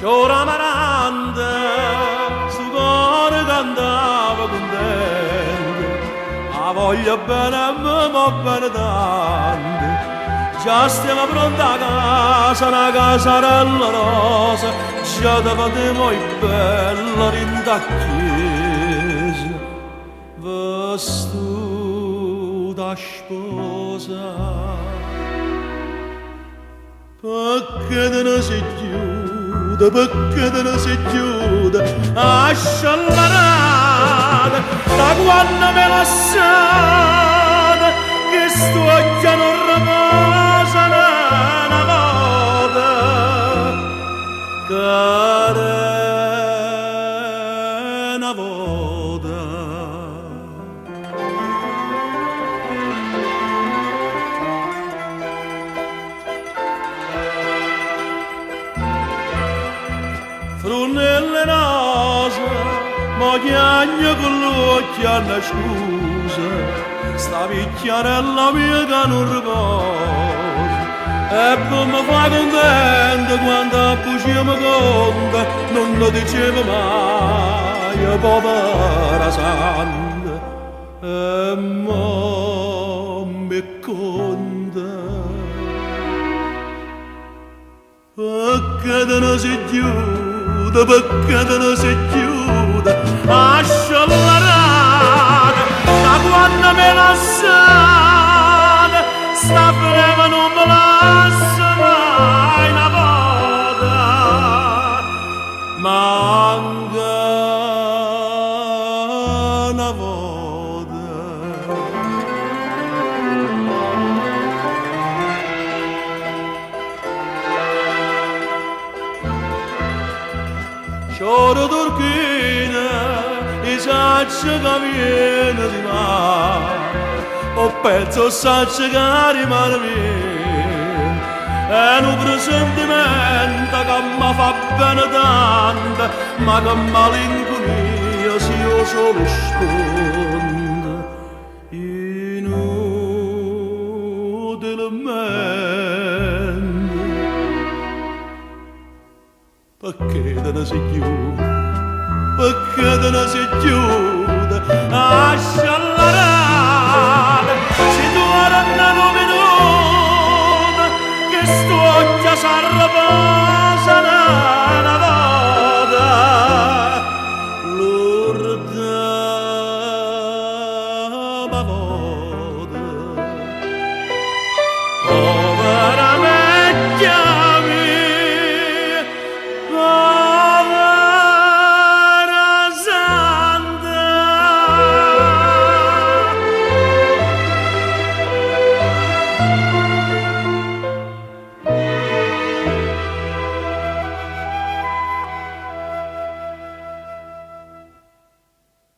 C'ora maranda, sto cuore cantava contento, la voglia bene a me, ma bene tanto. Già stiamo pronta a casa, una casarella rosa, già te vedemo i bella rinda chiesa, vestuta sposa. Perché te ne si chiude, perché te ne si chiude, a sciallarata, da quando me la sana, che sto occhio non riposa una volta, care una volta. Frunelle nase, ma chiagno con l'occhio hanno scusa, sta picchiarella mia che non riposa. E poi mi fa contento quando a bugia mi conta, non lo dicevo mai, povera santa. E mo mi conta. Perché te ne si chiude, perché te ne si chiude, a sciallarata, da quando me la sana, sta breve non me lascia mai una volta, manca una volta. Choro turchina, i sacci che viene di mare, o pezzo sacci che rimane mia, e un presentimento che mi fa bene tanto, ma che malinconia se io solo sfondo, inutilmente. Perché te ne si chiude, perché te ne si chiude, lascia